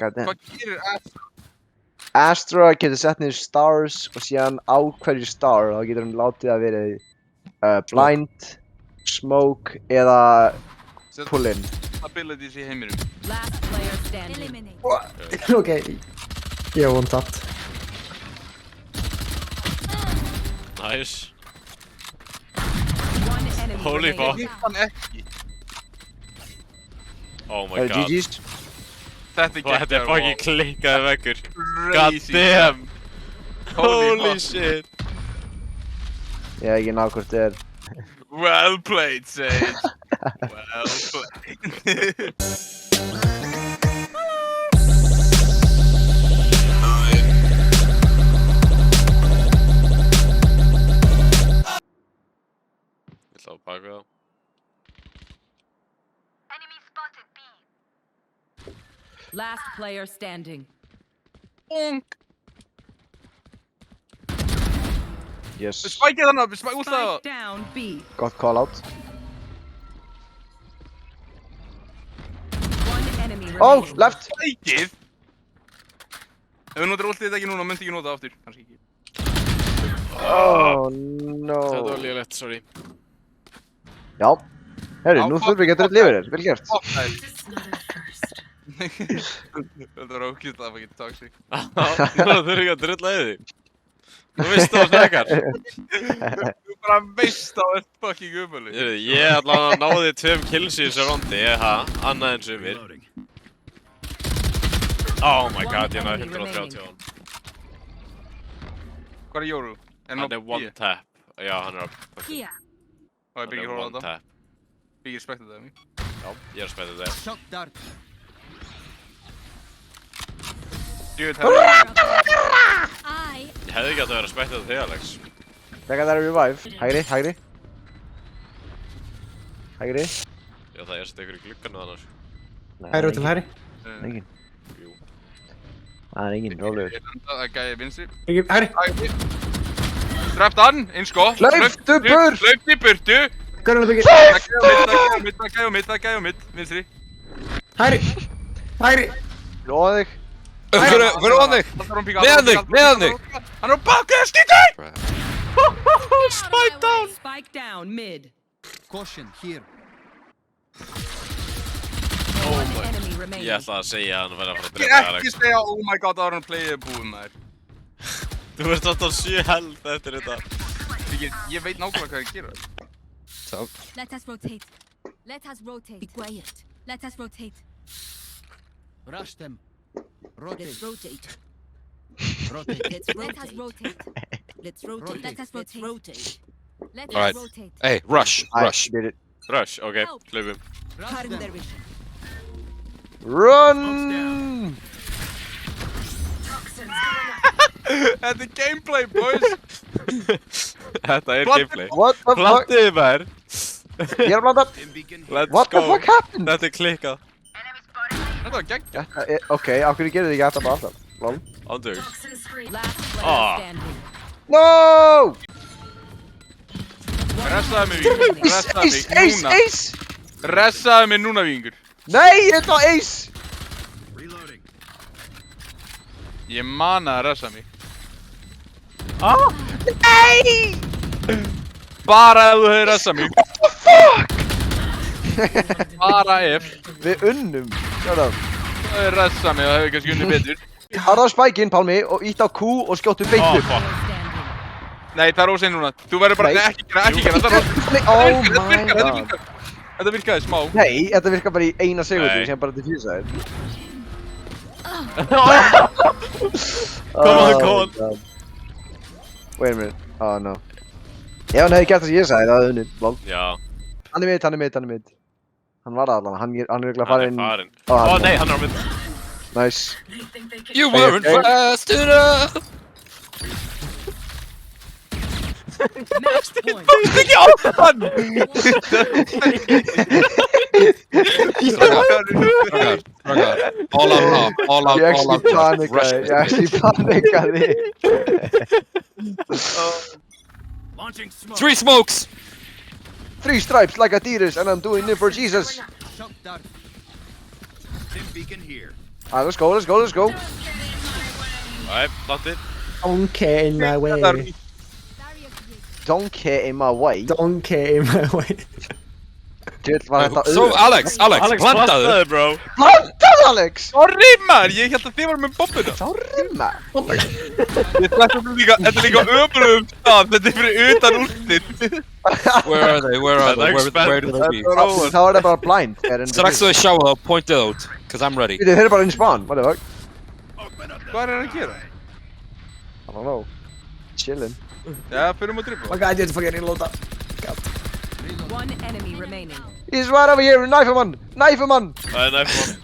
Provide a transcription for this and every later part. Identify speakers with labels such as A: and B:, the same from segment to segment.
A: Goddamn.
B: Hvað gerir Astro?
A: Astra getur sett niður stars og síðan á hverju star þá getur hann látið að vera blind, smoke eða pull in.
B: Abilities í heiminum.
C: Last player standing.
D: Okay. Yeah, one tapped.
E: Nice.
C: One enemy
E: Holy
C: remaining.
E: fuck.
B: Hitt hann ekki.
E: Oh my god.
A: GG's.
B: Þetta
E: Þetta er fucking klikkaði veggur. God
B: Crazy.
E: damn.
B: Holy
E: Holy
B: fuck.
E: shit.
A: Ég hef ekki náð hvort þið er.
B: Well played, Sage. Well played.
E: Ég ætla að baka það.
C: Last player standing.
B: Bonk.
A: Yes.
B: Spikeið hann upp, út það.
C: Spike down B.
A: Gott call out.
C: One enemy
A: Oh,
C: remaining.
A: left!
B: Spikeið? Ef við notar ultið þetta ekki núna, myndi ekki nota það aftur. Kannski ekki.
A: Oh
E: Þetta var
A: no.
E: lélegt, sorry.
A: Já. Herru,
B: Já,
A: nú
B: fuck.
A: þurfum við ekki að drilla yfir þér. Vel gert.
B: Fuck það. Þetta var ókýrt að fucking toxic.
E: Nú þurfum ekki að drulla yfir því. Þú veist það snakar.
B: Þú bara veist á þess fucking umölu.
E: Ég allavega náði 2 kills í þessu rondi, annað en sumir. Oh my god, ég náði 130 á hann.
B: Hvað er Jóru?
E: Hann er one tap. Já, hann er að...
C: Here.
B: Og ég
E: Hann
B: byggir
E: er
B: hóla á
E: one
B: þetta.
E: tap.
B: Byggir spektið það mig.
E: Já, ég er að spæta þetta.
B: Dude, það
E: Ég hefði ekki átt að vera að spæta þetta þig, Alex.
A: Tekka það revive. Hægri, hægri. Hægri.
E: Já, það er sett ykkur í glugganu annars.
D: Hæri til hæri.
A: Engin.
E: Jú.
A: Það er engin, rólegur.
B: Það er gæði vinstri.
D: Hæri.
B: Drept hann, eins gott.
A: Hlauptu burt!
B: Hlauptu burtu.
D: Gunnar byggir.
B: Það gæði á mitt, vinstri.
D: Hæri. Hæri.
A: Róða þig.
F: Fyrir ofan þig! Neðan þig, neðan þig!
B: Hann er á bakið, skýttu!
C: Spike down. Spike down mid.
G: Caution here.
C: One enemy remaining.
E: Ég ætla að segja að hann verði að fara að
B: Ég
E: drepa
B: ekki
E: Alex.
B: segja oh my god, Aron playið búið maður.
E: Þú ert alltaf 7 held eftir þetta.
B: Ég veit nákvæmlega hvað ég gera.
H: Let us rotate. Let us rotate. Be quiet. Let us rotate.
G: Rush them. Rotate.
H: Let's rotate.
G: Rotate.
H: Let us rotate.
G: Let's rotate.
H: Let us rotate.
G: rotate.
H: Let us
F: Alright.
H: rotate.
F: Hey, rush,
A: I
F: rush.
A: did it.
E: Rush, ok, hlaupum.
G: Rush them.
A: Run!
B: Þetta er gameplay, boys!
E: Þetta er
B: What?
E: gameplay.
A: What the fuck?
E: Plantiði maður.
A: Ég er að blanda.
E: Let's
A: What the
E: go.
A: fuck happened?
E: Þetta er klikkað.
B: Þetta var gegn.
A: Ok, af hverju gerðu þið ekki þetta bara alltaf? Lol.
E: Ándug.
C: Last player
E: Ah.
C: standing.
A: No!
B: Ressaði mig, vingur. Ressaði
A: Ace,
B: mig
A: ace,
B: núna.
A: ace!
B: Ressaði mig núna, vingur.
A: Nei, þetta var ace!
B: Ég mana að ressa mig.
A: Nei!
B: Bara ef þú hefur ressað mig. Bara ef
A: Við unnum. Sjáðu.
B: þú hefur ressað mig, þá hefur kannski unnið betur.
A: Harða spækinn, Pálmi, og ítt á Q og skjóttu beint
E: Oh,
A: upp.
E: fuck.
C: Standing.
B: Nei, það er ósein núna. Þú verður bara,
A: Nei.
B: nei, ekki gera, það er ósein.
A: Oh my
B: Þetta
A: god.
B: virkar. Þetta virkaði smá.
A: Nei, þetta virkar bara í eina segundu
E: Nei.
A: sem bara diffusaði.
E: Come on, come on.
A: Wait a minute. Oh no. Ef hann hefði gert það sem ég sagði, það hefði unnið. Lol.
E: Já,
A: Hann er mitt, hann er mitt, hann er mitt. Hann var það allan, hann er örugglega
E: hann er
A: farinn.
E: farinn.
A: Ó, hann
E: Ó
A: er-
E: nei, hann er á mynd.
A: Nice.
F: You weren't
A: okay.
F: fast enough!
C: Match point.
B: Ekki á hann!
F: Strákar, all out now, all out,
A: Ég
F: all out.
A: actually panikaði, ég actually panikaði.
F: 3 smokes!
A: 3 stripes like Adidas and I'm doing it for Jesus.
G: Shock dart.
A: Let's go, let's go, let's go.
E: Nei, Dante.
D: Donkey in my way.
H: Barrier created.
A: Donkey in my way.
D: Donkey in my way.
A: Djöld var þetta
F: So, Alex, plantaðu.
E: Bro.
A: Plantað, Alex!
B: Sorry maður, ég held að þið varum með bombuna.
A: Sorry, man.
B: Þetta er líka ömurlegum stað, þetta er fyrir utan últinn.
F: Where are they? Where are they? Where do they be?
A: Þá er það bara blind.
F: Strax þú sjá það, point it out. Cause I'm ready.
A: Þeir eru bara in spawn, what the fuck?
B: Hvað er hann að gera?
A: I don't know. Chillin'.
B: Já, fyrir að dribba.
D: My god, ég ætti fucking reloada.
C: One enemy remaining.
A: He's right over here, knife him on! Knife him on!
E: Það er næfum.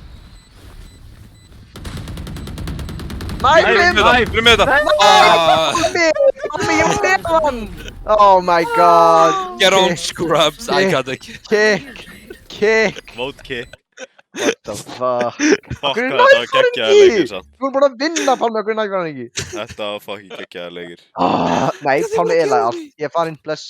A: Knife him!
B: Fyrir með þetta.
A: Oh my god!
F: Get on, scrubs. I got it.
A: Kick! Kick!
E: Vote kick.
A: What the fuck?
E: Fuck
A: Hverju
E: hvað þetta var
A: næfur hann
E: geggjaðar leikir
A: ekki?
E: samt.
A: Þú erum bara að vinna, Pálmi, hverju næfur hann ekki?
E: Þetta var fucking geggjaðar leikir.
A: Nei, Pálmi er allt. Ég er farinn, bless.